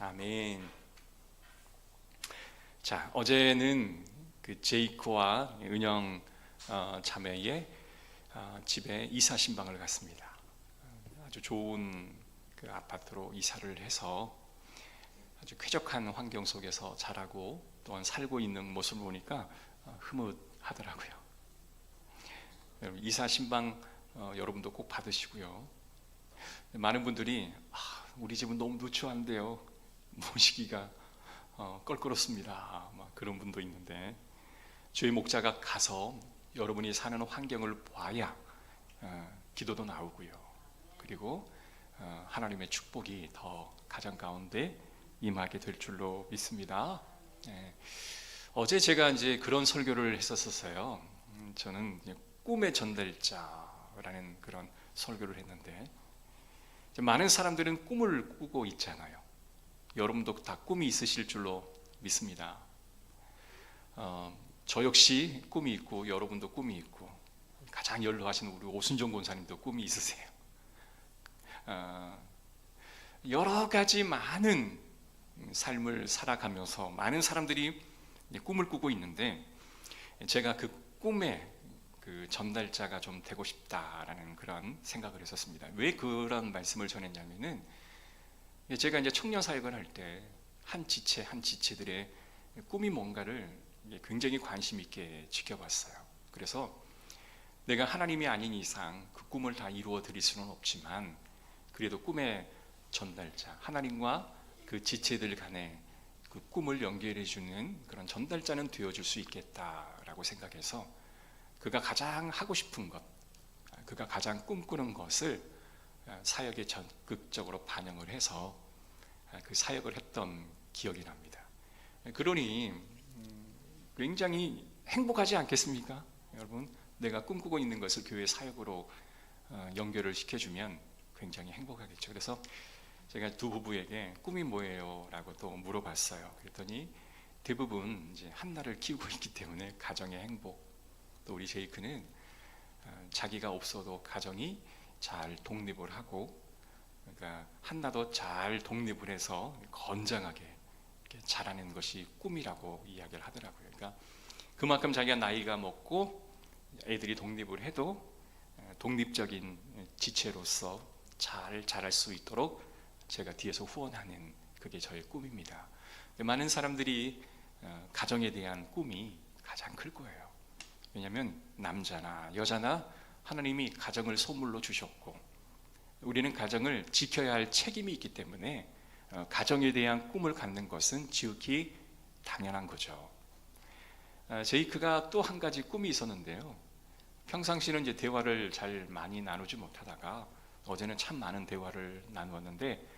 아멘. 자, 어제는 그 제이크와 은영 자매의 집에 이사 신방을 갔습니다. 아주 좋은 그 아파트로 이사를 해서 아주 쾌적한 환경 속에서 자라고 또한 살고 있는 모습을 보니까 흐뭇하더라고요. 여러분, 이사 신방 여러분도 꼭 받으시고요. 많은 분들이 우리 집은 너무 누추한데요, 모시기가 껄끄럽습니다, 막 그런 분도 있는데, 저희 목자가 가서 여러분이 사는 환경을 봐야 기도도 나오고요, 그리고 하나님의 축복이 더 가정 가운데 임하게 될 줄로 믿습니다. 어제 제가 이제 그런 설교를 했었어요. 저는 꿈의 전달자라는 그런 설교를 했는데, 많은 사람들은 꿈을 꾸고 있잖아요. 여러분도 다 꿈이 있으실 줄로 믿습니다. 저 역시 꿈이 있고 여러분도 꿈이 있고, 가장 연로하신 우리 오순정 권사님도 꿈이 있으세요. 여러 가지 많은 삶을 살아가면서 많은 사람들이 꿈을 꾸고 있는데, 제가 그 꿈의 그 전달자가 좀 되고 싶다라는 그런 생각을 했었습니다. 왜 그런 말씀을 전했냐면은, 제가 이제 청년 사역을 할 때 한 지체 한 지체들의 꿈이 뭔가를 굉장히 관심 있게 지켜봤어요. 그래서 내가 하나님이 아닌 이상 그 꿈을 다 이루어 드릴 수는 없지만, 그래도 꿈의 전달자, 하나님과 그 지체들 간에 그 꿈을 연결해 주는 그런 전달자는 되어줄 수 있겠다라고 생각해서, 그가 가장 하고 싶은 것, 그가 가장 꿈꾸는 것을 사역에 적극적으로 반영을 해서 그 사역을 했던 기억이 납니다. 그러니 굉장히 행복하지 않겠습니까? 여러분, 내가 꿈꾸고 있는 것을 교회 사역으로 연결을 시켜주면 굉장히 행복하겠죠. 그래서 제가 두 부부에게 꿈이 뭐예요? 라고 또 물어봤어요. 그랬더니 대부분 이제 한나를 키우고 있기 때문에 가정의 행복, 또 우리 제이크는 자기가 없어도 가정이 잘 독립을 하고, 그러니까 한나도 잘 독립을 해서 건장하게 이렇게 자라는 것이 꿈이라고 이야기를 하더라고요. 그러니까 그만큼 자기가 나이가 먹고 애들이 독립을 해도 독립적인 지체로서 잘 자랄 수 있도록 제가 뒤에서 후원하는, 그게 저의 꿈입니다. 많은 사람들이 가정에 대한 꿈이 가장 클 거예요. 왜냐하면 남자나 여자나 하나님이 가정을 선물로 주셨고, 우리는 가정을 지켜야 할 책임이 있기 때문에 가정에 대한 꿈을 갖는 것은 지극히 당연한 거죠. 제이크가 또 한 가지 꿈이 있었는데요, 평상시는 이제 대화를 잘 많이 나누지 못하다가 어제는 참 많은 대화를 나누었는데,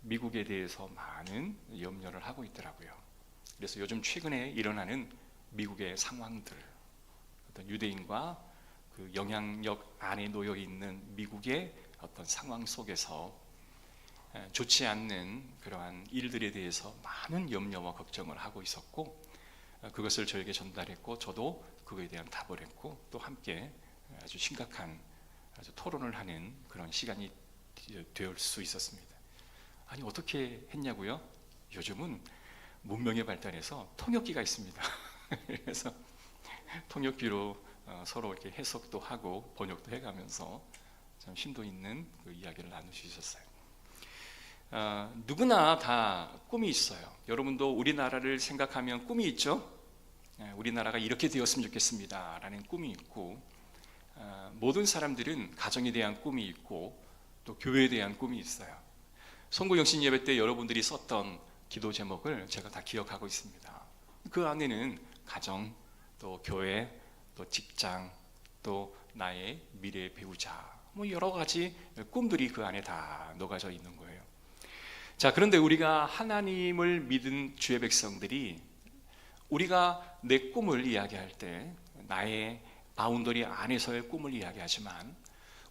미국에 대해서 많은 염려를 하고 있더라고요. 그래서 요즘 최근에 일어나는 미국의 상황들, 어떤 유대인과 그 영향력 안에 놓여 있는 미국의 어떤 상황 속에서 좋지 않는 그러한 일들에 대해서 많은 염려와 걱정을 하고 있었고, 그것을 저에게 전달했고, 저도 그거에 대한 답을 했고, 또 함께 아주 심각한 아주 토론을 하는 그런 시간이 될 수 있었습니다. 아니, 어떻게 했냐고요? 요즘은 문명의 발달해서 통역기가 있습니다. 그래서 통역기로 서로 이렇게 해석도 하고 번역도 해가면서 참 심도 있는 그 이야기를 나누셨어요. 누구나 다 꿈이 있어요. 여러분도 우리나라를 생각하면 꿈이 있죠? 우리나라가 이렇게 되었으면 좋겠습니다 라는 꿈이 있고, 모든 사람들은 가정에 대한 꿈이 있고 또 교회에 대한 꿈이 있어요. 송구영신 예배 때 여러분들이 썼던 기도 제목을 제가 다 기억하고 있습니다. 그 안에는 가정, 또 교회, 또 직장, 또 나의 미래의 배우자, 뭐 여러 가지 꿈들이 그 안에 다 녹아져 있는 거예요. 자, 그런데 우리가 하나님을 믿은 주의 백성들이, 우리가 내 꿈을 이야기할 때 나의 바운더리 안에서의 꿈을 이야기하지만,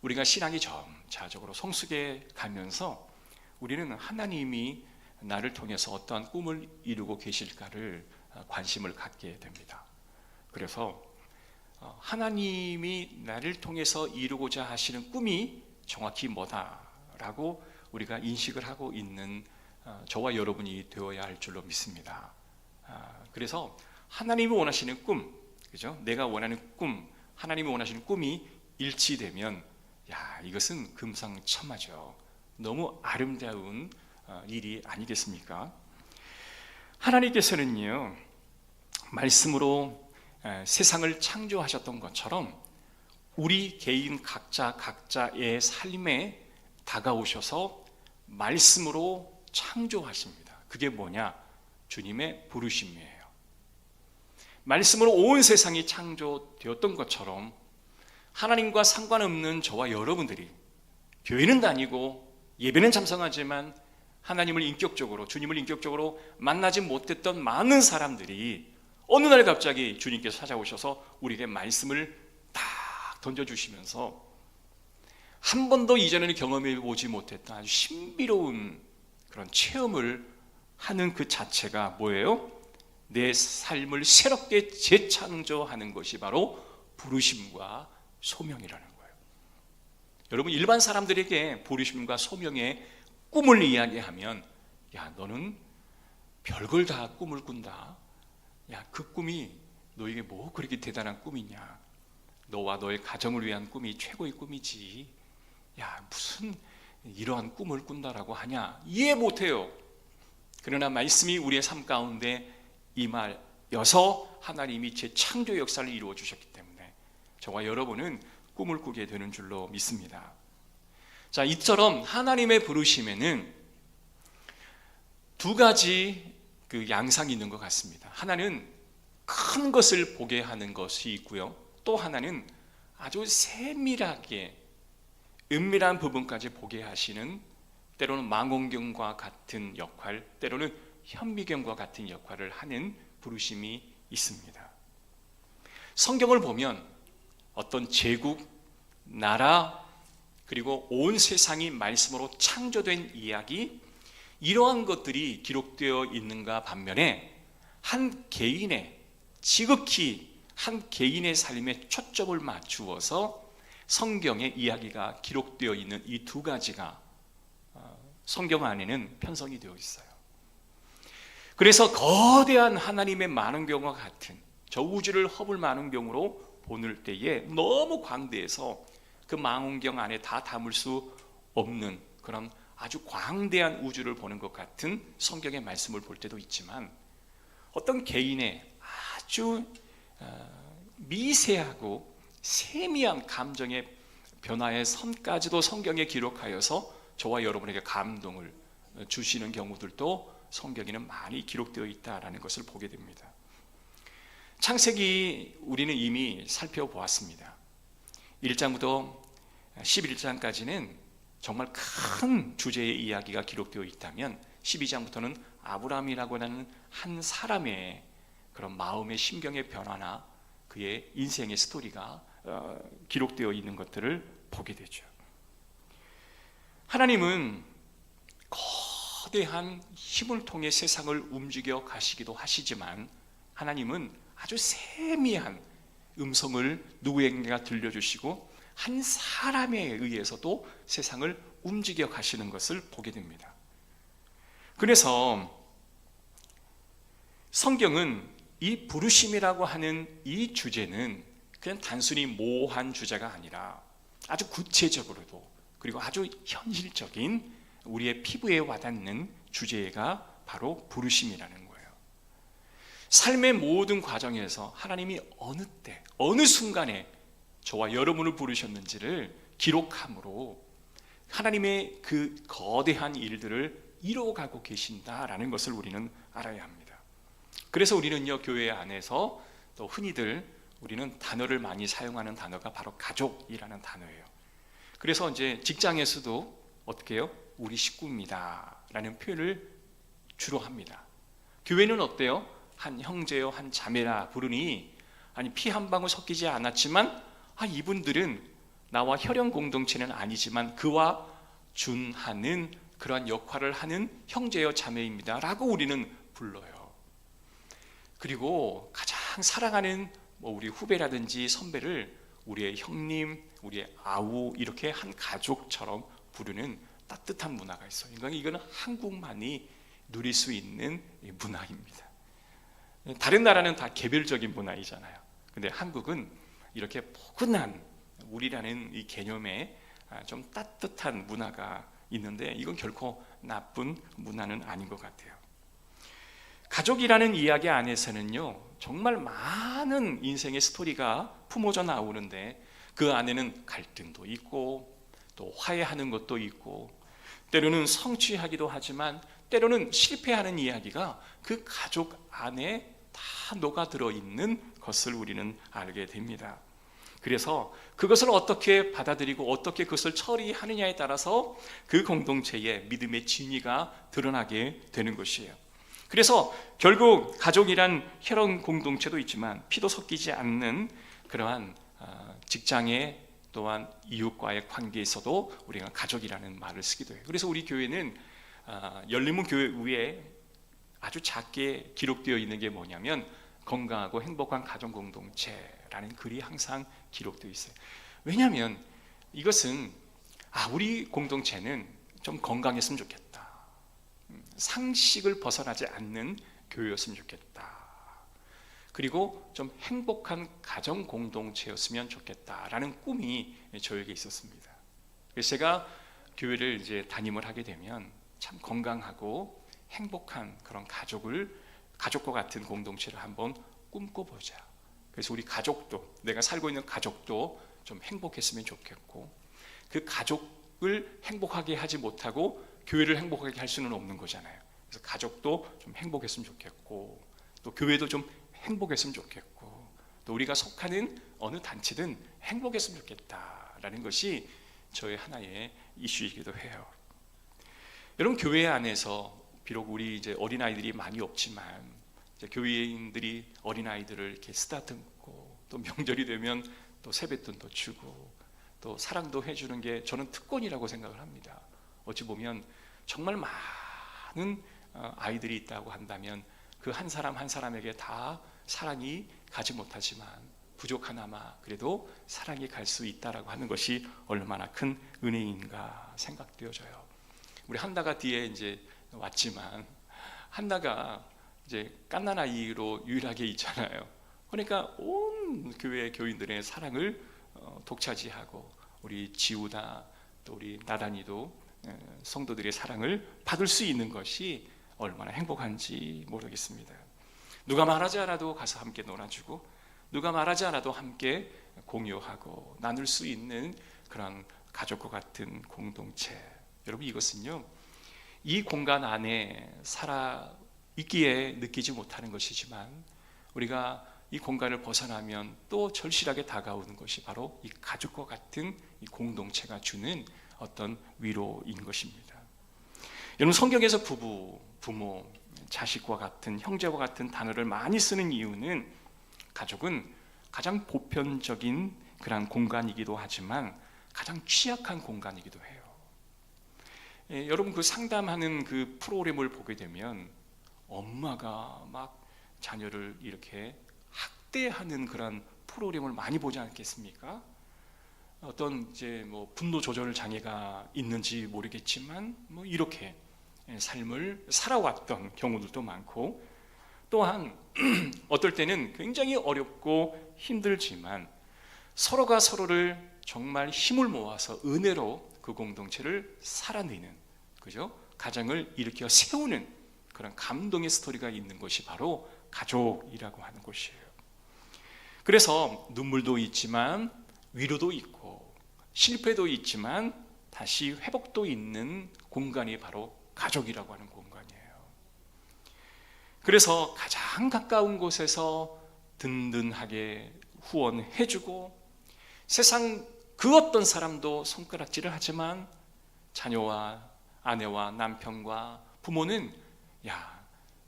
우리가 신앙이 점차적으로 성숙해 가면서 우리는 하나님이 나를 통해서 어떠한 꿈을 이루고 계실까를 관심을 갖게 됩니다. 그래서 하나님이 나를 통해서 이루고자 하시는 꿈이 정확히 뭐다라고 우리가 인식을 하고 있는 저와 여러분이 되어야 할 줄로 믿습니다. 그래서 하나님이 원하시는 꿈, 그죠? 내가 원하는 꿈, 하나님이 원하시는 꿈이 일치되면 이것은 금상첨화죠. 너무 아름다운 일이 아니겠습니까? 하나님께서는요, 말씀으로 세상을 창조하셨던 것처럼 우리 개인 각자의 삶에 다가오셔서 말씀으로 창조하십니다. 그게 뭐냐? 주님의 부르심이에요. 말씀으로 온 세상이 창조되었던 것처럼 하나님과 상관없는 저와 여러분들이 교회는 다니고 예배는 참석하지만 하나님을 인격적으로, 주님을 인격적으로 만나지 못했던 많은 사람들이 어느 날 갑자기 주님께서 찾아오셔서 우리에게 말씀을 딱 던져주시면서 한 번도 이전에는 경험해 보지 못했던 아주 신비로운 그런 체험을 하는 그 자체가 뭐예요? 내 삶을 새롭게 재창조하는 것이 바로 부르심과 소명이라는 거예요. 여러분, 일반 사람들에게 부르심과 소명의 꿈을 이야기하면 너는 별걸 다 꿈을 꾼다. 그 꿈이 너에게 뭐 그렇게 대단한 꿈이냐. 너와 너의 가정을 위한 꿈이 최고의 꿈이지. 무슨 이러한 꿈을 꾼다라고 하냐. 이해 못해요. 그러나 말씀이 우리의 삶 가운데 임하여서 하나님이 재창조 역사를 이루어 주셨기 때문에 저와 여러분은 꿈을 꾸게 되는 줄로 믿습니다. 자, 이처럼 하나님의 부르심에는 두 가지 그 양상이 있는 것 같습니다. 하나는 큰 것을 보게 하는 것이 있고요. 또 하나는 아주 세밀하게 은밀한 부분까지 보게 하시는, 때로는 망원경과 같은 역할, 때로는 현미경과 같은 역할을 하는 부르심이 있습니다. 성경을 보면 어떤 제국, 나라, 그리고 온 세상이 말씀으로 창조된 이야기, 이러한 것들이 기록되어 있는가 반면에 한 개인의, 지극히 한 개인의 삶에 초점을 맞추어서 성경의 이야기가 기록되어 있는 이 두 가지가 성경 안에는 편성이 되어 있어요. 그래서 거대한 하나님의 만원경과 같은 저 우주를 허블 만원경으로 보는 때에 너무 광대해서 그 망원경 안에 다 담을 수 없는 그런 아주 광대한 우주를 보는 것 같은 성경의 말씀을 볼 때도 있지만, 어떤 개인의 아주 미세하고 세미한 감정의 변화의 선까지도 성경에 기록하여서 저와 여러분에게 감동을 주시는 경우들도 성경에는 많이 기록되어 있다는 것을 보게 됩니다. 창세기 우리는 이미 살펴보았습니다. 1장부터 11장까지는 정말 큰 주제의 이야기가 기록되어 있다면 12장부터는 아브라함이라고 하는 한 사람의 그런 마음의 심경의 변화나 그의 인생의 스토리가 기록되어 있는 것들을 보게 되죠. 하나님은 거대한 힘을 통해 세상을 움직여 가시기도 하시지만, 하나님은 아주 세미한 음성을 누구에게나 들려주시고 한 사람에 의해서도 세상을 움직여 가시는 것을 보게 됩니다. 그래서 성경은 이 부르심이라고 하는 이 주제는 그냥 단순히 모호한 주제가 아니라 아주 구체적으로도, 그리고 아주 현실적인 우리의 피부에 와닿는 주제가 바로 부르심이라는 거예요. 삶의 모든 과정에서 하나님이 어느 때, 어느 순간에 저와 여러분을 부르셨는지를 기록함으로 하나님의 그 거대한 일들을 이루어가고 계신다라는 것을 우리는 알아야 합니다. 그래서 우리는요, 교회 안에서 또 흔히들 우리는 단어를 많이 사용하는 단어가 바로 가족이라는 단어예요. 그래서 이제 직장에서도 어떻게 해요? 우리 식구입니다 라는 표현을 주로 합니다. 교회는 어때요? 한 형제요, 한 자매라 부르니, 아니 피 한 방울 섞이지 않았지만 이분들은 나와 혈연 공동체는 아니지만 그와 준하는 그러한 역할을 하는 형제요 자매입니다 라고 우리는 불러요. 그리고 가장 사랑하는 우리 후배라든지 선배를 우리의 형님, 우리의 아우, 이렇게 한 가족처럼 부르는 따뜻한 문화가 있어요. 이거는 한국만이 누릴 수 있는 문화입니다. 다른 나라는 다 개별적인 문화이잖아요. 근데 한국은 이렇게 포근한 우리라는 이 개념에 좀 따뜻한 문화가 있는데 이건 결코 나쁜 문화는 아닌 것 같아요. 가족이라는 이야기 안에서는요, 정말 많은 인생의 스토리가 품어져 나오는데 그 안에는 갈등도 있고 또 화해하는 것도 있고 때로는 성취하기도 하지만 때로는 실패하는 이야기가 그 가족 안에 다 녹아들어 있는 것을 우리는 알게 됩니다. 그래서 그것을 어떻게 받아들이고 어떻게 그것을 처리하느냐에 따라서 그 공동체의 믿음의 진위가 드러나게 되는 것이에요. 그래서 결국 가족이란 혈연 공동체도 있지만 피도 섞이지 않는 그러한 직장에 또한 이웃과의 관계에서도 우리가 가족이라는 말을 쓰기도 해요. 그래서 우리 교회는 열린문 교회 위에 아주 작게 기록되어 있는 게 뭐냐면 건강하고 행복한 가정 공동체라는 글이 항상 기록되어 있어요. 왜냐하면 이것은 우리 공동체는 좀 건강했으면 좋겠다, 상식을 벗어나지 않는 교회였으면 좋겠다, 그리고 좀 행복한 가정 공동체였으면 좋겠다라는 꿈이 저에게 있었습니다. 그래서 제가 교회를 이제 담임을 하게 되면 참 건강하고 행복한 그런 가족과 같은 공동체를 한번 꿈꿔보자. 그래서 우리 가족도, 내가 살고 있는 가족도 좀 행복했으면 좋겠고, 그 가족을 행복하게 하지 못하고 교회를 행복하게 할 수는 없는 거잖아요. 그래서 가족도 좀 행복했으면 좋겠고, 또 교회도 좀 행복했으면 좋겠고, 또 우리가 속하는 어느 단체든 행복했으면 좋겠다라는 것이 저의 하나의 이슈이기도 해요. 여러분, 교회 안에서 비록 우리 이제 어린아이들이 많이 없지만 이제 교회인들이 어린아이들을 이렇게 쓰다듬고 또 명절이 되면 또 세뱃돈도 주고 또 사랑도 해주는 게 저는 특권이라고 생각을 합니다. 어찌 보면 정말 많은 아이들이 있다고 한다면 그 한 사람 한 사람에게 다 사랑이 가지 못하지만 부족하나마 그래도 사랑이 갈 수 있다라고 하는 것이 얼마나 큰 은혜인가 생각되어져요. 우리 한나가 뒤에 이제 왔지만 한나가 이제 갓난아이로 유일하게 있잖아요. 그러니까 온 교회 교인들의 사랑을 독차지하고 우리 지우다 또 우리 나단이도 성도들의 사랑을 받을 수 있는 것이 얼마나 행복한지 모르겠습니다. 누가 말하지 않아도 가서 함께 놀아주고 누가 말하지 않아도 함께 공유하고 나눌 수 있는 그런 가족과 같은 공동체. 여러분, 이것은요, 이 공간 안에 살아 있기에 느끼지 못하는 것이지만 우리가 이 공간을 벗어나면 또 절실하게 다가오는 것이 바로 이 가족과 같은 이 공동체가 주는 어떤 위로인 것입니다. 여러분, 성경에서 부부, 부모, 자식과 같은 형제와 같은 단어를 많이 쓰는 이유는 가족은 가장 보편적인 그런 공간이기도 하지만 가장 취약한 공간이기도 해요. 여러분, 그 상담하는 그 프로그램을 보게 되면 엄마가 막 자녀를 이렇게 학대하는 그런 프로그램을 많이 보지 않겠습니까? 어떤 이제 뭐 분노 조절 장애가 있는지 모르겠지만 뭐 이렇게 삶을 살아왔던 경우들도 많고, 또한 어떨 때는 굉장히 어렵고 힘들지만 서로가 서로를 정말 힘을 모아서 은혜로 그 공동체를 살아내는, 그죠? 가정을 일으켜 세우는 그런 감동의 스토리가 있는 것이 바로 가족이라고 하는 것이에요. 그래서 눈물도 있지만 위로도 있고 실패도 있지만 다시 회복도 있는 공간이 바로 가족이라고 하는 공간이에요. 그래서 가장 가까운 곳에서 든든하게 후원해주고 세상 그 어떤 사람도 손가락질을 하지만 자녀와 아내와 남편과 부모는 야,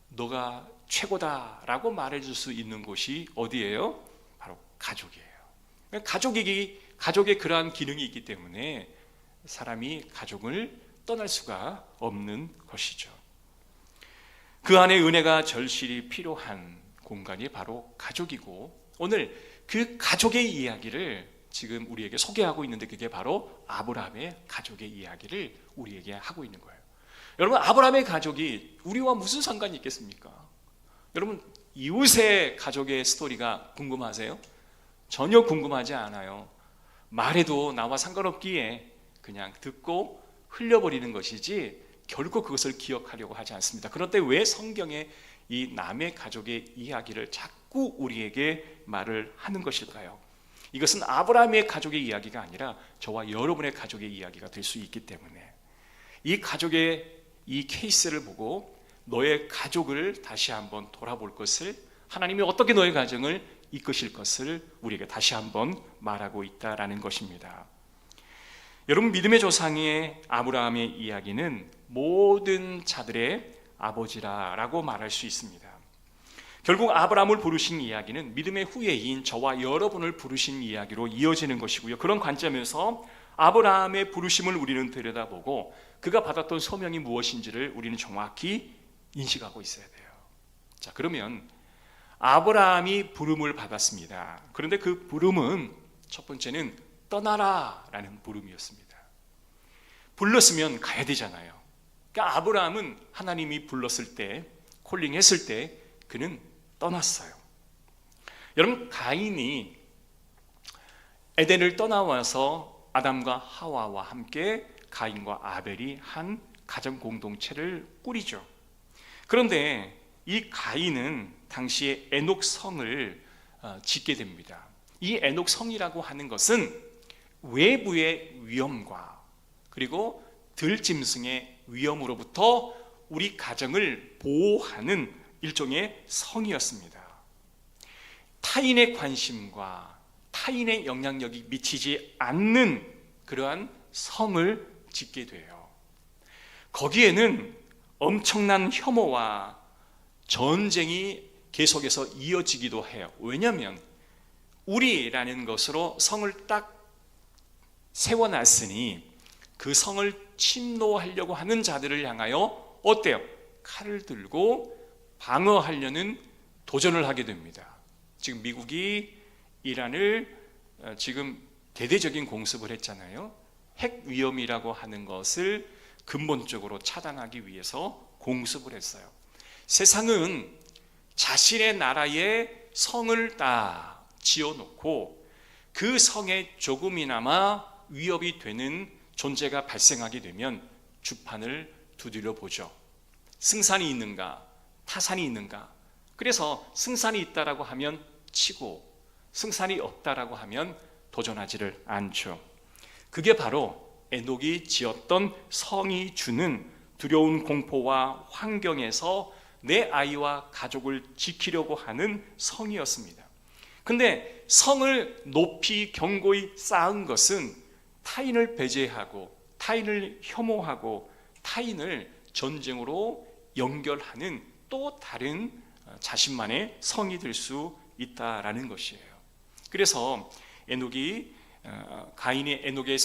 너가 최고다라고 말해줄 수 있는 곳이 어디예요? 바로 가족이에요. 가족의 그러한 기능이 있기 때문에 사람이 가족을 떠날 수가 없는 것이죠. 그 안에 은혜가 절실히 필요한 공간이 바로 가족이고, 오늘 그 가족의 이야기를 지금 우리에게 소개하고 있는데 그게 바로 아브라함의 가족의 이야기를 우리에게 하고 있는 거예요. 여러분, 아브라함의 가족이 우리와 무슨 상관이 있겠습니까? 여러분, 이웃의 가족의 스토리가 궁금하세요? 전혀 궁금하지 않아요. 말해도 나와 상관없기에 그냥 듣고 흘려버리는 것이지 결코 그것을 기억하려고 하지 않습니다. 그런데 왜 성경에 이 남의 가족의 이야기를 자꾸 우리에게 말을 하는 것일까요? 이것은 아브라함의 가족의 이야기가 아니라 저와 여러분의 가족의 이야기가 될 수 있기 때문에 이 가족의 이 케이스를 보고 너의 가족을 다시 한번 돌아볼 것을, 하나님이 어떻게 너의 가정을 이끄실 것을 우리에게 다시 한번 말하고 있다라는 것입니다. 여러분, 믿음의 조상의 아브라함의 이야기는 모든 자들의 아버지라고 말할 수 있습니다. 결국 아브라함을 부르신 이야기는 믿음의 후예인 저와 여러분을 부르신 이야기로 이어지는 것이고요. 그런 관점에서 아브라함의 부르심을 우리는 들여다보고 그가 받았던 소명이 무엇인지를 우리는 정확히 인식하고 있어야 돼요. 자, 그러면 아브라함이 부름을 받았습니다. 그런데 그 부름은 첫 번째는 떠나라 라는 부름이었습니다. 불렀으면 가야 되잖아요. 그러니까 아브라함은 하나님이 불렀을 때, 콜링했을 때 그는 떠났어요. 여러분, 가인이 에덴을 떠나와서 아담과 하와와 함께 가인과 아벨이 한 가정 공동체를 꾸리죠. 그런데 이 가인은 당시에 에녹성을 짓게 됩니다. 이 에녹성이라고 하는 것은 외부의 위험과 그리고 들짐승의 위험으로부터 우리 가정을 보호하는 일종의 성이었습니다. 타인의 관심과 타인의 영향력이 미치지 않는 그러한 성을 짓게 돼요. 거기에는 엄청난 혐오와 전쟁이 계속해서 이어지기도 해요. 왜냐하면 우리라는 것으로 성을 딱 세워놨으니 그 성을 침노하려고 하는 자들을 향하여 어때요? 칼을 들고 방어하려는 도전을 하게 됩니다. 지금 미국이 이란을 지금 대대적인 공습을 했잖아요. 핵 위험이라고 하는 것을 근본적으로 차단하기 위해서 공습을 했어요. 세상은 자신의 나라에 성을 다 지어놓고 그 성에 조금이나마 위협이 되는 존재가 발생하게 되면 주판을 두드려 보죠. 승산이 있는가? 타산이 있는가? 그래서 승산이 있다라고 하면 치고 승산이 없다라고 하면 도전하지를 않죠. 그게 바로 에녹이 지었던 성이 주는 두려운 공포와 환경에서 내 아이와 가족을 지키려고 하는 성이었습니다. 근데 성을 높이 견고히 쌓은 것은 타인을 배제하고 타인을 혐오하고 타인을 전쟁으로 연결하는 또 다른 자신만의 성이 될 수 있다라는 것이에요. 그래서 가인이 에녹의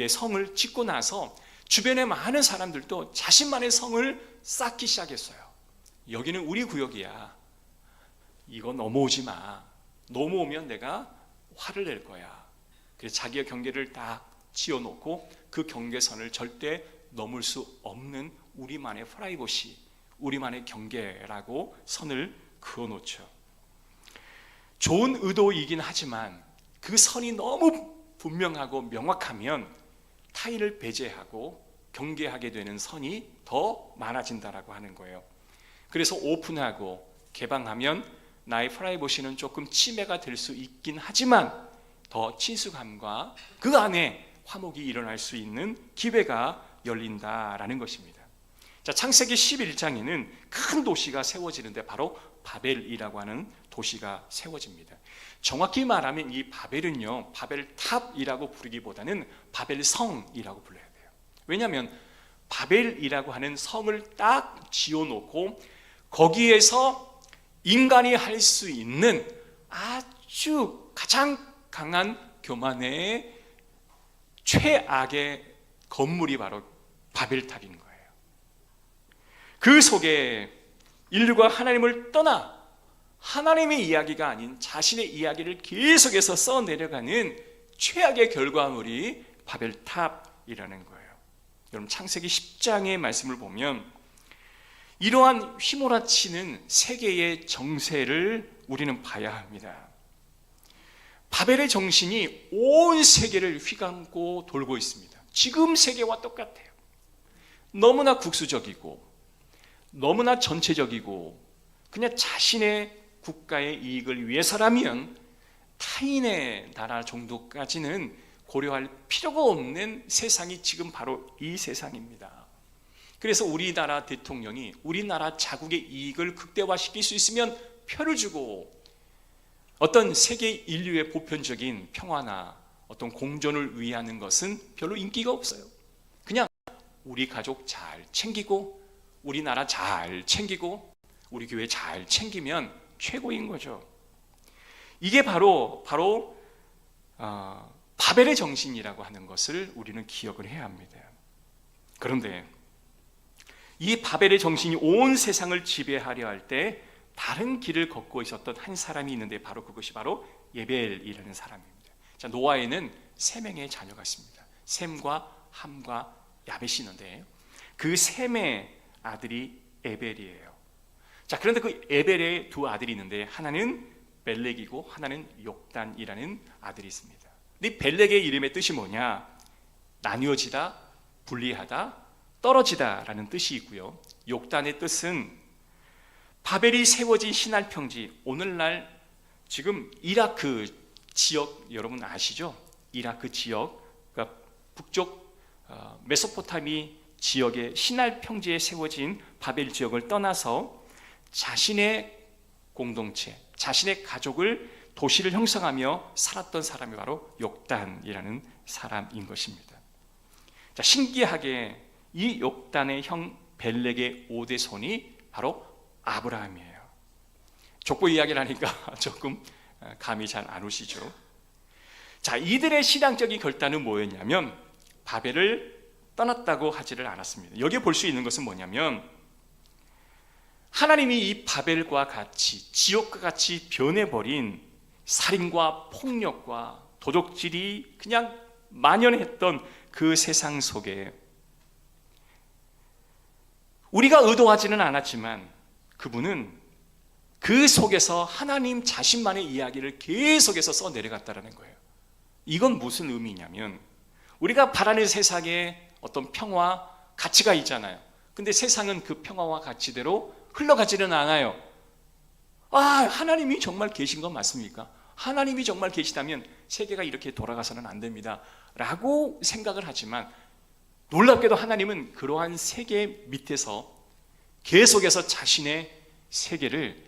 성을 짓고 나서 주변의 많은 사람들도 자신만의 성을 쌓기 시작했어요. 여기는 우리 구역이야. 이거 넘어오지 마. 넘어오면 내가 화를 낼 거야. 그래서 자기의 경계를 딱 지어놓고 그 경계선을 절대 넘을 수 없는 우리만의 프라이버시, 우리만의 경계라고 선을 그어놓죠. 좋은 의도이긴 하지만 그 선이 너무 분명하고 명확하면 타인을 배제하고 경계하게 되는 선이 더 많아진다라고 하는 거예요. 그래서 오픈하고 개방하면 나의 프라이버시는 조금 침해가 될 수 있긴 하지만 더 친숙함과 그 안에 화목이 일어날 수 있는 기회가 열린다라는 것입니다. 자, 창세기 11장에는 큰 도시가 세워지는데 바로 바벨이라고 하는 도시가 세워집니다. 정확히 말하면 이 바벨은요, 바벨탑이라고 부르기보다는 바벨성이라고 불러야 돼요. 왜냐하면 바벨이라고 하는 성을 딱 지어놓고 거기에서 인간이 할 수 있는 아주 가장 강한 교만의 최악의 건물이 바로 바벨탑인 거예요. 그 속에 인류가 하나님을 떠나 하나님의 이야기가 아닌 자신의 이야기를 계속해서 써내려가는 최악의 결과물이 바벨탑이라는 거예요. 여러분, 창세기 10장의 말씀을 보면 이러한 휘몰아치는 세계의 정세를 우리는 봐야 합니다. 바벨의 정신이 온 세계를 휘감고 돌고 있습니다. 지금 세계와 똑같아요. 너무나 국수적이고 너무나 전체적이고 그냥 자신의 국가의 이익을 위해서라면 타인의 나라 정도까지는 고려할 필요가 없는 세상이 지금 바로 이 세상입니다. 그래서 우리나라 대통령이 우리나라 자국의 이익을 극대화시킬 수 있으면 표를 주고 어떤 세계 인류의 보편적인 평화나 어떤 공존을 위하는 것은 별로 인기가 없어요. 그냥 우리 가족 잘 챙기고 우리나라 잘 챙기고 우리 교회 잘 챙기면 최고인 거죠. 이게 바로 바벨의 정신이라고 하는 것을 우리는 기억을 해야 합니다. 그런데 이 바벨의 정신이 온 세상을 지배하려 할 때 다른 길을 걷고 있었던 한 사람이 있는데 그것이 바로 예벨이라는 사람입니다. 자, 노아에는 3명의 자녀가 있습니다. 셈과 함과 야벳이 있는데 그 셈의 아들이 에벨이에요. 자, 그런데 그 에벨의 2 아들이 있는데 하나는 벨렉이고 하나는 욕단이라는 아들이 있습니다. 근데 벨렉의 이름의 뜻이 뭐냐? 나뉘어지다, 분리하다, 떨어지다 라는 뜻이 있고요. 욕단의 뜻은 바벨이 세워진 신할 평지, 오늘날 지금 이라크 지역 여러분 아시죠? 이라크 지역, 그러니까 북쪽 메소포타미 지역의 신할 평지에 세워진 바벨 지역을 떠나서 자신의 공동체, 자신의 가족을 도시를 형성하며 살았던 사람이 바로 욕단이라는 사람인 것입니다. 자, 신기하게 이 욕단의 형 벨렉의 5대 손이 바로 아브라함이에요. 족보 이야기를 하니까 조금 감이 잘 안 오시죠? 자, 이들의 신앙적인 결단은 뭐였냐면 바벨을 떠났다고 하지를 않았습니다. 여기에 볼 수 있는 것은 뭐냐면 하나님이 이 바벨과 같이 지옥과 같이 변해버린 살인과 폭력과 도적질이 그냥 만연했던 그 세상 속에 우리가 의도하지는 않았지만 그분은 그 속에서 하나님 자신만의 이야기를 계속해서 써내려갔다는 거예요. 이건 무슨 의미냐면 우리가 바라는 세상에 어떤 평화, 가치가 있잖아요. 근데 세상은 그 평화와 가치대로 흘러가지는 않아요. 하나님이 정말 계신 건 맞습니까? 하나님이 정말 계시다면 세계가 이렇게 돌아가서는 안 됩니다 라고 생각을 하지만 놀랍게도 하나님은 그러한 세계 밑에서 계속해서 자신의 세계를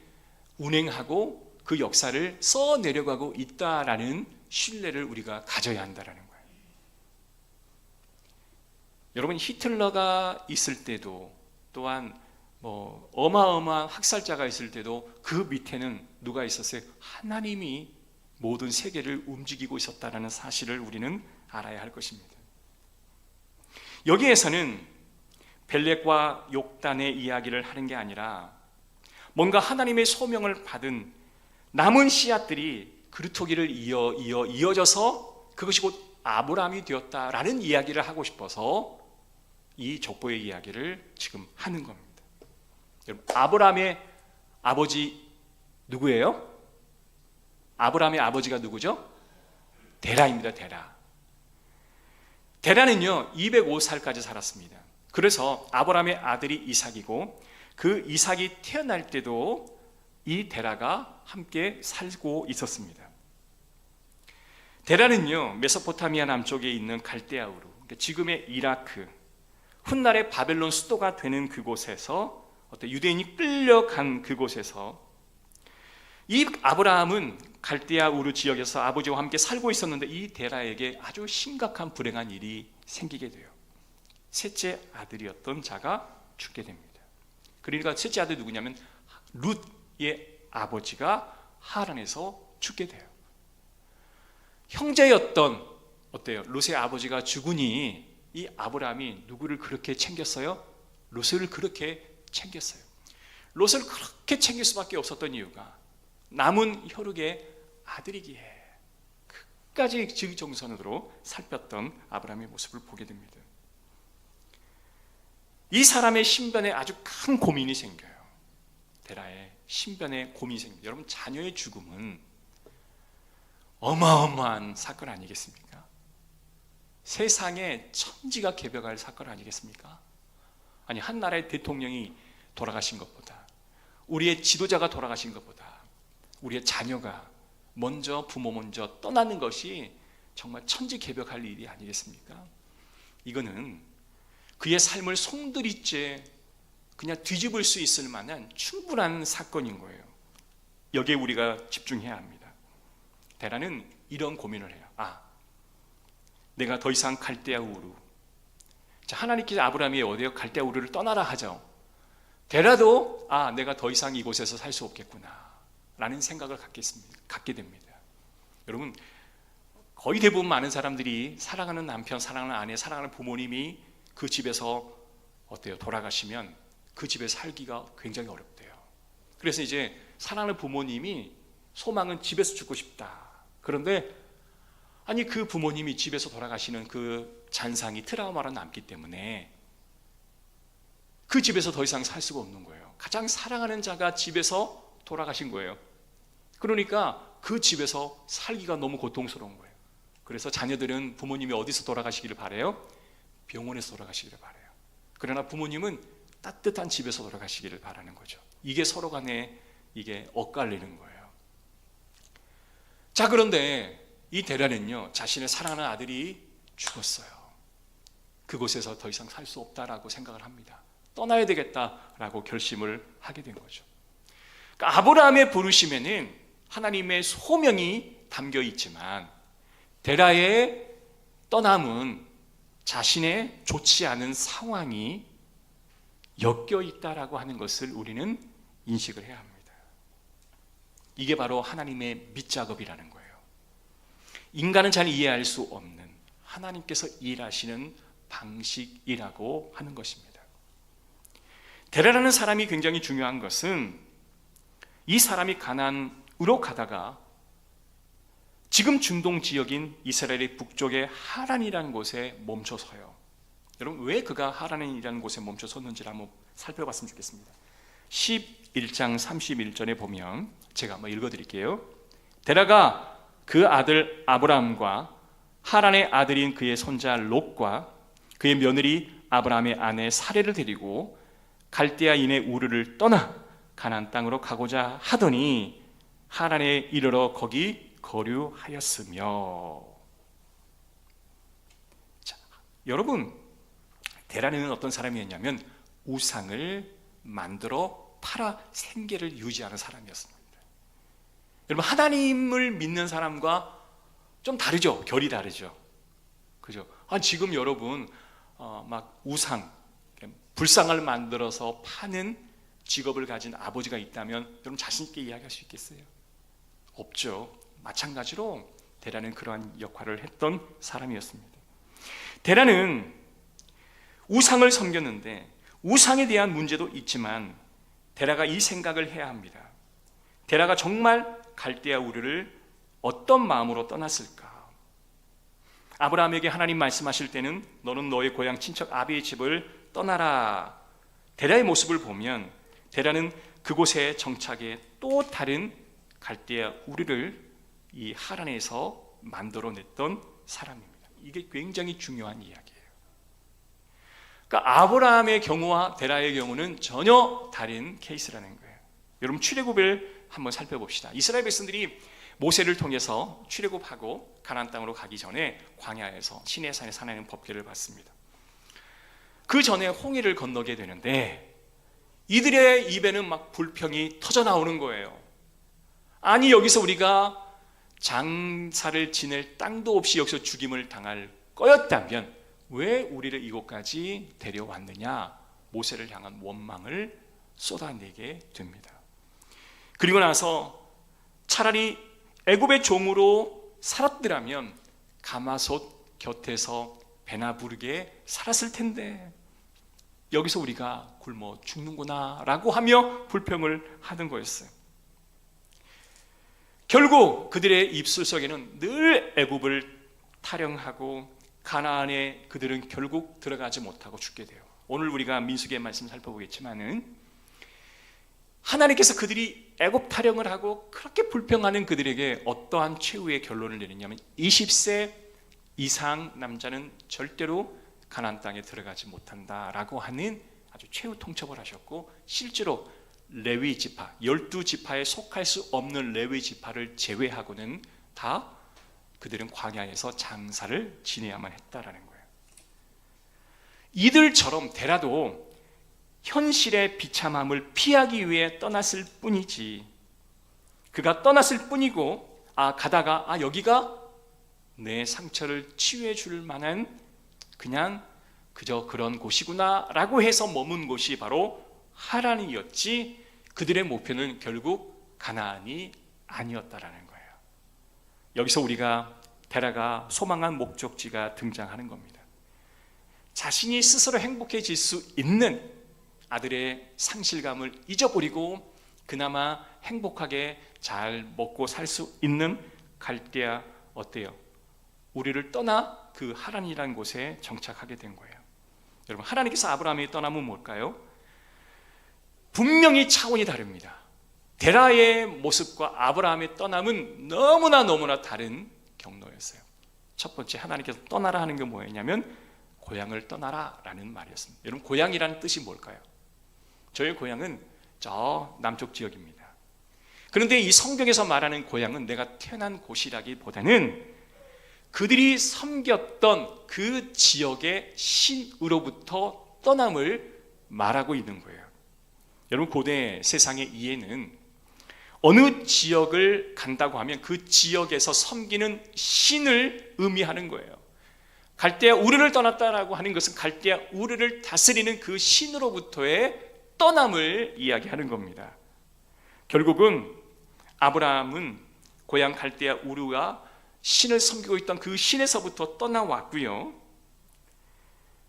운행하고 그 역사를 써내려가고 있다라는 신뢰를 우리가 가져야 한다는 거예요. 여러분, 히틀러가 있을 때도 또한 어마어마한 학살자가 있을 때도 그 밑에는 누가 있었어요? 하나님이 모든 세계를 움직이고 있었다는 사실을 우리는 알아야 할 것입니다. 여기에서는 벨렉과 욕단의 이야기를 하는 게 아니라 뭔가 하나님의 소명을 받은 남은 씨앗들이 그루터기를 이어져서 그것이 곧 아브라함이 되었다라는 이야기를 하고 싶어서 이 족보의 이야기를 지금 하는 겁니다. 여러분, 아브라함의 아버지 누구예요? 아브라함의 아버지가 누구죠? 데라입니다. 데라는요 205살까지 살았습니다. 그래서 아브라함의 아들이 이삭이고 그 이삭이 태어날 때도 이 데라가 함께 살고 있었습니다. 데라는요 메소포타미아 남쪽에 있는 갈대아우르, 그러니까 지금의 이라크, 훗날의 바벨론 수도가 되는 그곳에서 유대인이 끌려간 그곳에서 이 아브라함은 갈대아우르 지역에서 아버지와 함께 살고 있었는데 이 데라에게 아주 심각한 불행한 일이 생기게 돼요. 셋째 아들이었던 자가 죽게 됩니다. 그러니까 셋째 아들이 누구냐면 룻의 아버지가 하란에서 죽게 돼요. 형제였던 룻의 아버지가 죽으니 이 아브라함이 누구를 그렇게 챙겼어요? 롯을 그렇게 챙겼어요. 롯을 그렇게 챙길 수밖에 없었던 이유가 남은 혈육의 아들이기에 끝까지 지극정성으로 살폈던 아브라함의 모습을 보게 됩니다. 이 사람의 신변에 아주 큰 고민이 생겨요. 데라의 신변에 고민이 생깁니다. 여러분, 자녀의 죽음은 어마어마한 사건 아니겠습니까? 세상에 천지가 개벽할 사건 아니겠습니까? 아니, 한 나라의 대통령이 돌아가신 것보다, 우리의 지도자가 돌아가신 것보다 우리의 자녀가 부모 먼저 떠나는 것이 정말 천지개벽할 일이 아니겠습니까? 이거는 그의 삶을 송두리째 그냥 뒤집을 수 있을 만한 충분한 사건인 거예요. 여기에 우리가 집중해야 합니다. 데라는 이런 고민을 해요. 내가 더 이상 갈대아 우르, 하나님께서 아브라함이 어디에 갈대아 우르를 떠나라 하죠. 데라도 내가 더 이상 이곳에서 살 수 없겠구나 라는 생각을 갖게 됩니다. 여러분, 거의 대부분 많은 사람들이 사랑하는 남편, 사랑하는 아내, 사랑하는 부모님이 그 집에서 돌아가시면 그 집에 살기가 굉장히 어렵대요. 그래서 이제 사랑하는 부모님이 소망은 집에서 죽고 싶다. 그런데 그 부모님이 집에서 돌아가시는 그 잔상이 트라우마로 남기 때문에 그 집에서 더 이상 살 수가 없는 거예요. 가장 사랑하는 자가 집에서 돌아가신 거예요. 그러니까 그 집에서 살기가 너무 고통스러운 거예요. 그래서 자녀들은 부모님이 어디서 돌아가시기를 바라요? 병원에서 돌아가시기를 바라요. 그러나 부모님은 따뜻한 집에서 돌아가시기를 바라는 거죠. 이게 서로 간에 엇갈리는 거예요. 그런데 이 데라는요, 자신의 사랑하는 아들이 죽었어요. 그곳에서 더 이상 살 수 없다라고 생각을 합니다. 떠나야 되겠다라고 결심을 하게 된 거죠. 그러니까 아브라함의 부르심에는 하나님의 소명이 담겨 있지만 데라의 떠남은 자신의 좋지 않은 상황이 엮여 있다라고 하는 것을 우리는 인식을 해야 합니다. 이게 바로 하나님의 밑작업이라는 거예요. 인간은 잘 이해할 수 없는 하나님께서 일하시는 방식이라고 하는 것입니다. 데라라는 사람이 굉장히 중요한 것은 이 사람이 가나안으로 가다가 지금 중동 지역인 이스라엘의 북쪽의 하란이라는 곳에 멈춰서요. 여러분, 왜 그가 하란이라는 곳에 멈춰섰는지를 한번 살펴봤으면 좋겠습니다. 11장 31절에 보면 제가 한번 읽어드릴게요. 데라가 그 아들 아브라함과 하란의 아들인 그의 손자 롯과 그의 며느리 아브라함의 아내 사레를 데리고 갈대아인의 우르를 떠나 가나안 땅으로 가고자 하더니 하란에 이르러 거기 거류하였으며. 여러분, 데라는 어떤 사람이었냐면 우상을 만들어 팔아 생계를 유지하는 사람이었습니다. 여러분, 하나님을 믿는 사람과 좀 다르죠? 결이 다르죠? 그죠? 지금 여러분 막 우상, 불상을 만들어서 파는 직업을 가진 아버지가 있다면 여러분 자신 있게 이야기할 수 있겠어요? 없죠. 마찬가지로 데라는 그러한 역할을 했던 사람이었습니다. 데라는 우상을 섬겼는데 우상에 대한 문제도 있지만 데라가 이 생각을 해야 합니다. 데라가 정말 갈대아 우르를 어떤 마음으로 떠났을까? 아브라함에게 하나님 말씀하실 때는 너는 너의 고향 친척 아비의 집을 떠나라. 데라의 모습을 보면 데라는 그곳에 정착해 또 다른 갈대아 우르를 이 하란에서 만들어냈던 사람입니다. 이게 굉장히 중요한 이야기예요. 그러니까 아브라함의 경우와 데라의 경우는 전혀 다른 케이스라는 거예요. 여러분, 출애굽을 한번 살펴봅시다. 이스라엘 백성들이 모세를 통해서 출애굽하고 가나안 땅으로 가기 전에 광야에서 시내산에 하나님 법궤를 받습니다. 그 전에 홍해를 건너게 되는데 이들의 입에는 막 불평이 터져 나오는 거예요. 아니, 여기서 우리가 장사를 지낼 땅도 없이 여기서 죽임을 당할 거였다면 왜 우리를 이곳까지 데려왔느냐? 모세를 향한 원망을 쏟아내게 됩니다. 그리고 나서 차라리 애굽의 종으로 살았더라면 가마솥 곁에서 배나 부르게 살았을 텐데 여기서 우리가 굶어 죽는구나 라고 하며 불평을 하는 거였어요. 결국 그들의 입술 속에는 늘 애굽을 타령하고 가나안에 그들은 결국 들어가지 못하고 죽게 돼요. 오늘 우리가 민수기의 말씀 살펴보겠지만은 하나님께서 그들이 애굽 타령을 하고 그렇게 불평하는 그들에게 어떠한 최후의 결론을 내리냐면 20세 이상 남자는 절대로 가나안 땅에 들어가지 못한다라고 하는 아주 최후 통첩을 하셨고, 실제로 레위 지파 12지파에 속할 수 없는 레위 지파를 제외하고는 다 그들은 광야에서 장사를 지내야만 했다라는 거예요. 이들처럼 되라도 현실의 비참함을 피하기 위해 떠났을 뿐이지, 그가 떠났을 뿐이고 가다가 여기가 내 상처를 치유해 줄 만한 그저 그런 곳이구나 라고 해서 머문 곳이 바로 하란이었지, 그들의 목표는 결국 가나안이 아니었다라는 거예요. 여기서 우리가 데라가 소망한 목적지가 등장하는 겁니다. 자신이 스스로 행복해질 수 있는 아들의 상실감을 잊어버리고 그나마 행복하게 잘 먹고 살 수 있는 갈대아, 어때요? 우리를 떠나 그 하란이라는 곳에 정착하게 된 거예요. 여러분, 하나님께서 아브라함이 떠나면 뭘까요? 분명히 차원이 다릅니다. 데라의 모습과 아브라함의 떠남은 너무나 다른 경로였어요. 첫 번째, 하나님께서 떠나라 하는 게 뭐였냐면 고향을 떠나라 라는 말이었습니다. 여러분, 고향이라는 뜻이 뭘까요? 저희 고향은 저 남쪽 지역입니다. 그런데 이 성경에서 말하는 고향은 내가 태어난 곳이라기보다는 그들이 섬겼던 그 지역의 신으로부터 떠남을 말하고 있는 거예요. 여러분, 고대 세상의 이해는 어느 지역을 간다고 하면 그 지역에서 섬기는 신을 의미하는 거예요. 갈대아 우르를 떠났다라고 하는 것은 갈대아 우르를 다스리는 그 신으로부터의 떠남을 이야기하는 겁니다. 결국은 아브라함은 고향 갈대아 우르가 신을 섬기고 있던 그 신에서부터 떠나왔고요.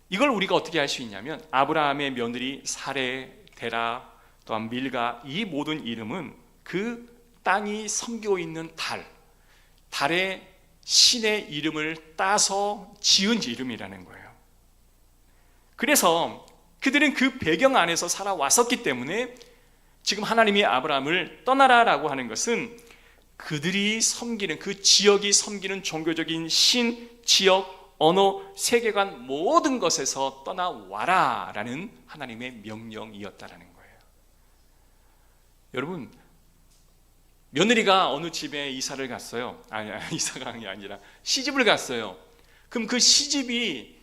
이걸 우리가 어떻게 알 수 있냐면 아브라함의 며느리 사레, 데라, 또한 밀가, 이 모든 이름은 그 땅이 섬기고 있는 달의 신의 이름을 따서 지은 이름이라는 거예요. 그래서 그들은 그 배경 안에서 살아왔었기 때문에 지금 하나님이 아브라함을 떠나라라고 하는 것은 그들이 섬기는, 그 지역이 섬기는 종교적인 신, 지역, 언어, 세계관 모든 것에서 떠나와라 라는 하나님의 명령이었다라는 거예요. 여러분, 며느리가 어느 집에 이사를 갔어요. 이사가 아니라 시집을 갔어요. 그럼 그 시집이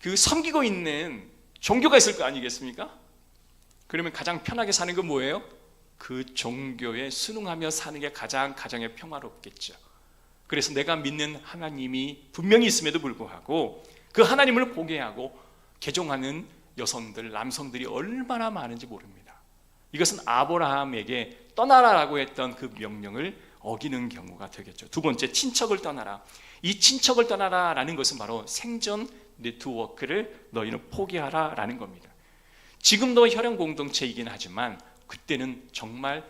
그 섬기고 있는 종교가 있을 거 아니겠습니까? 그러면 가장 편하게 사는 건 뭐예요? 그 종교에 순응하며 사는 게 가장 가정에 평화롭겠죠. 그래서 내가 믿는 하나님이 분명히 있음에도 불구하고 그 하나님을 포기하고 개종하는 여성들, 남성들이 얼마나 많은지 모릅니다. 이것은 아브라함에게 떠나라라고 했던 그 명령을 어기는 경우가 되겠죠. 두 번째, 친척을 떠나라. 이 친척을 떠나라라는 것은 바로 생존 네트워크를 너희는 포기하라라는 겁니다. 지금도 혈연 공동체이긴 하지만 그때는 정말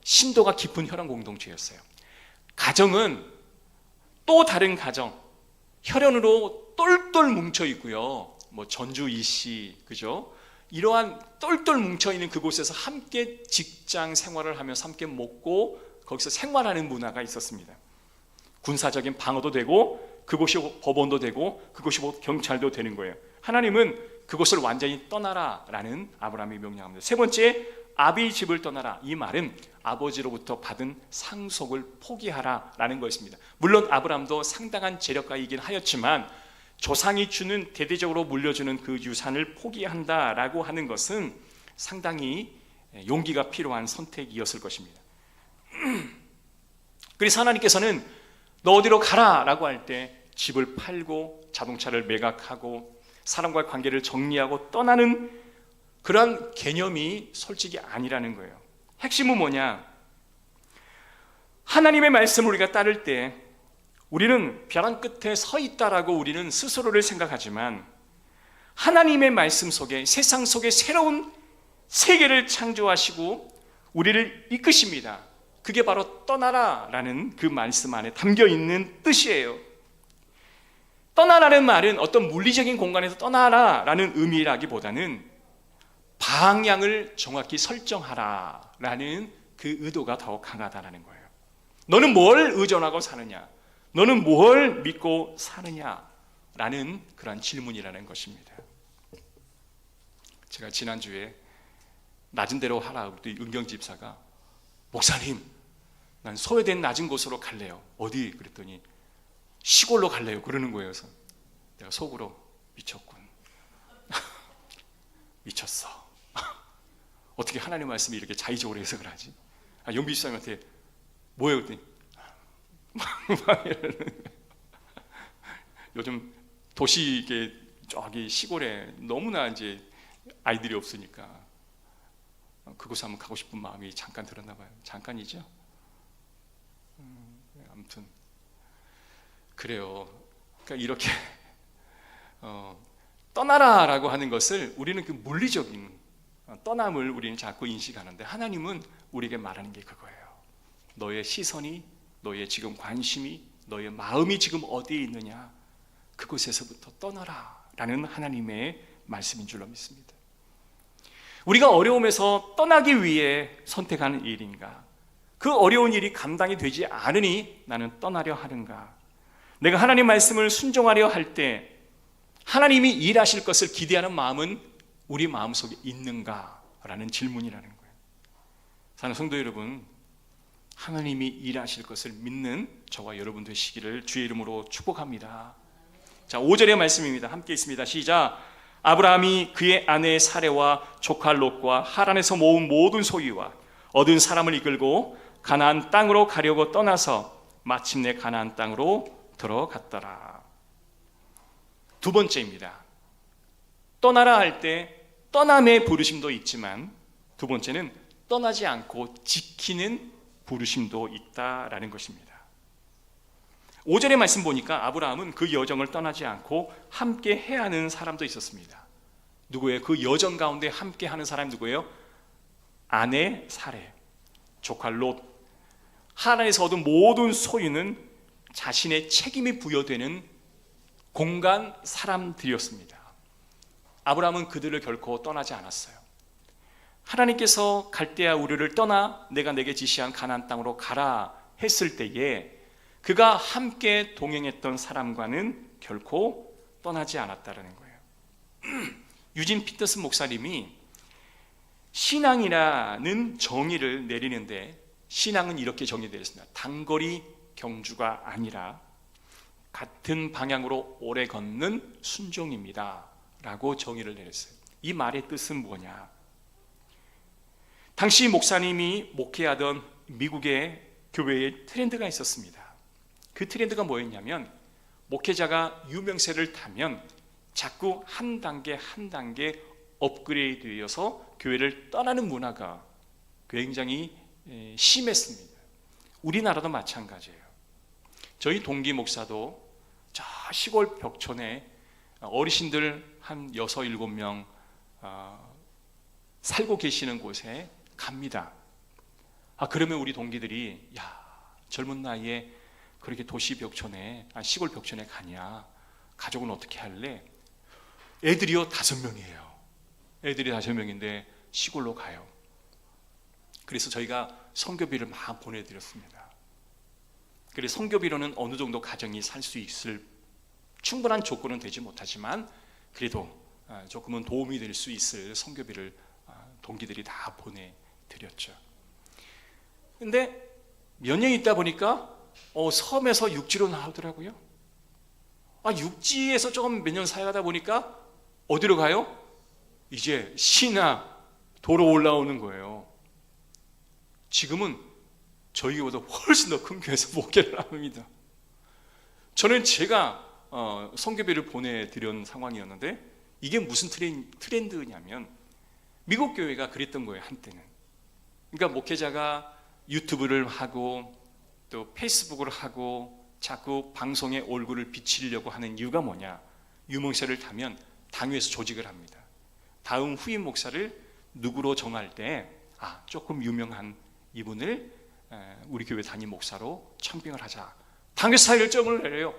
심도가 깊은 혈연 공동체였어요. 가정은 또 다른 가정, 혈연으로 똘똘 뭉쳐 있고요. 전주 이씨, 그죠? 이러한 똘똘 뭉쳐 있는 그곳에서 함께 직장 생활을 하면서 함께 먹고 거기서 생활하는 문화가 있었습니다. 군사적인 방어도 되고 그곳이 법원도 되고 그곳이 경찰도 되는 거예요. 하나님은 그곳을 완전히 떠나라라는 아브라함의 명령입니다. 세 번째, 아비 집을 떠나라. 이 말은 아버지로부터 받은 상속을 포기하라라는 것입니다. 물론 아브라함도 상당한 재력가이긴 하였지만 조상이 주는, 대대적으로 물려주는 그 유산을 포기한다라고 하는 것은 상당히 용기가 필요한 선택이었을 것입니다. 그래서 하나님께서는 너 어디로 가라라고 할 때 집을 팔고 자동차를 매각하고 사람과의 관계를 정리하고 떠나는 그런 개념이 솔직히 아니라는 거예요. 핵심은 뭐냐? 하나님의 말씀을 우리가 따를 때 우리는 벼랑 끝에 서 있다라고 우리는 스스로를 생각하지만 하나님의 말씀 속에, 세상 속에 새로운 세계를 창조하시고 우리를 이끄십니다. 그게 바로 떠나라라는 그 말씀 안에 담겨 있는 뜻이에요. 떠나라는 말은 어떤 물리적인 공간에서 떠나라라는 의미라기보다는 방향을 정확히 설정하라라는 그 의도가 더 강하다는 거예요. 너는 뭘 의존하고 사느냐? 너는 뭘 믿고 사느냐라는 그런 질문이라는 것입니다. 제가 지난주에 낮은 데로 하라 그랬더니 은경 집사가 목사님, 난 소외된 낮은 곳으로 갈래요. 어디? 그랬더니 시골로 갈래요. 그러는 거예요. 그래서 내가 속으로 미쳤군. 미쳤어. 어떻게 하나님 말씀이 이렇게 자의적으로 해석을 하지? 영비 집사님한테 뭐예요? 그랬더니 요즘 도시 이게 저기 시골에 너무나 이제 아이들이 없으니까 그곳에 한번 가고 싶은 마음이 잠깐 들었나 봐요. 잠깐이죠? 아무튼 그래요. 그러니까 이렇게 떠나라라고 하는 것을 우리는 그 물리적인 떠남을 우리는 자꾸 인식하는데 하나님은 우리에게 말하는 게 그거예요. 너의 시선이, 너의 지금 관심이, 너의 마음이 지금 어디에 있느냐, 그곳에서부터 떠나라라는 하나님의 말씀인 줄로 믿습니다. 우리가 어려움에서 떠나기 위해 선택하는 일인가? 그 어려운 일이 감당이 되지 않으니 나는 떠나려 하는가? 내가 하나님 말씀을 순종하려 할 때 하나님이 일하실 것을 기대하는 마음은 우리 마음속에 있는가라는 질문이라는 거예요. 사랑하는 성도 여러분, 하나님이 일하실 것을 믿는 저와 여러분 되시기를 주의 이름으로 축복합니다. 자, 5절의 말씀입니다. 함께 있습니다. 시작. 아브라함이 그의 아내 사레와 조카 롯과 하란에서 모은 모든 소유와 얻은 사람을 이끌고 가나안 땅으로 가려고 떠나서 마침내 가나안 땅으로 들어갔더라. 두 번째입니다. 떠나라 할 때 떠남의 부르심도 있지만 두 번째는 떠나지 않고 지키는 부르심도 있다라는 것입니다. 5절의 말씀 보니까 아브라함은 그 여정을 떠나지 않고 함께 해야 하는 사람도 있었습니다. 누구예요? 그 여정 가운데 함께 하는 사람이 누구예요? 아내 사레, 조카 롯, 하란에서 얻은 모든 소유는 자신의 책임이 부여되는 공간 사람들이었습니다. 아브라함은 그들을 결코 떠나지 않았어요. 하나님께서 갈대아 우르를 떠나 내가 내게 지시한 가나안 땅으로 가라 했을 때에 그가 함께 동행했던 사람과는 결코 떠나지 않았다는 거예요. 유진 피터슨 목사님이 신앙이라는 정의를 내리는데 신앙은 이렇게 정의되어 있습니다. 단거리 경주가 아니라 같은 방향으로 오래 걷는 순종입니다 라고 정의를 내렸어요. 이 말의 뜻은 뭐냐? 당시 목사님이 목회하던 미국의 교회에 트렌드가 있었습니다. 그 트렌드가 뭐였냐면 목회자가 유명세를 타면 자꾸 한 단계 한 단계 업그레이드되어서 교회를 떠나는 문화가 굉장히 심했습니다. 우리나라도 마찬가지예요. 저희 동기 목사도 저 시골 벽촌에 어르신들 한 6, 7명 살고 계시는 곳에 갑니다. 그러면 우리 동기들이 야, 젊은 나이에 그렇게 도시 벽촌에 시골 벽촌에 가냐? 가족은 어떻게 할래? 애들이요 5명이에요. 애들이 5명인데 시골로 가요. 그래서 저희가 선교비를 막 보내드렸습니다. 그래서 선교비로는 어느 정도 가정이 살 수 있을 충분한 조건은 되지 못하지만 그래도 조금은 도움이 될 수 있을 선교비를 동기들이 다 보내드렸죠. 근데 몇 년 있다 보니까 섬에서 육지로 나오더라고요. 육지에서 조금 몇 년 살아가다 보니까 어디로 가요? 이제 시나 도로 올라오는 거예요. 지금은 저희보다 훨씬 더 큰 교회에서 목회를 합니다. 저는 제가 선교비를 보내드린 상황이었는데 이게 무슨 트렌드냐면 미국 교회가 그랬던 거예요, 한때는. 그러니까 목회자가 유튜브를 하고 또 페이스북을 하고 자꾸 방송에 얼굴을 비치려고 하는 이유가 뭐냐? 유명세를 타면 당회에서 조직을 합니다. 다음 후임 목사를 누구로 정할 때 조금 유명한 이분을 우리 교회 담임 목사로 청빙을 하자. 당회사 결정을 내려요.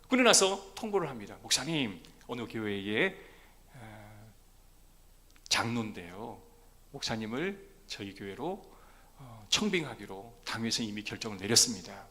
그러고 나서 통보를 합니다. 목사님, 어느 교회의 장로인데요, 목사님을 저희 교회로 청빙하기로 당회에서 이미 결정을 내렸습니다.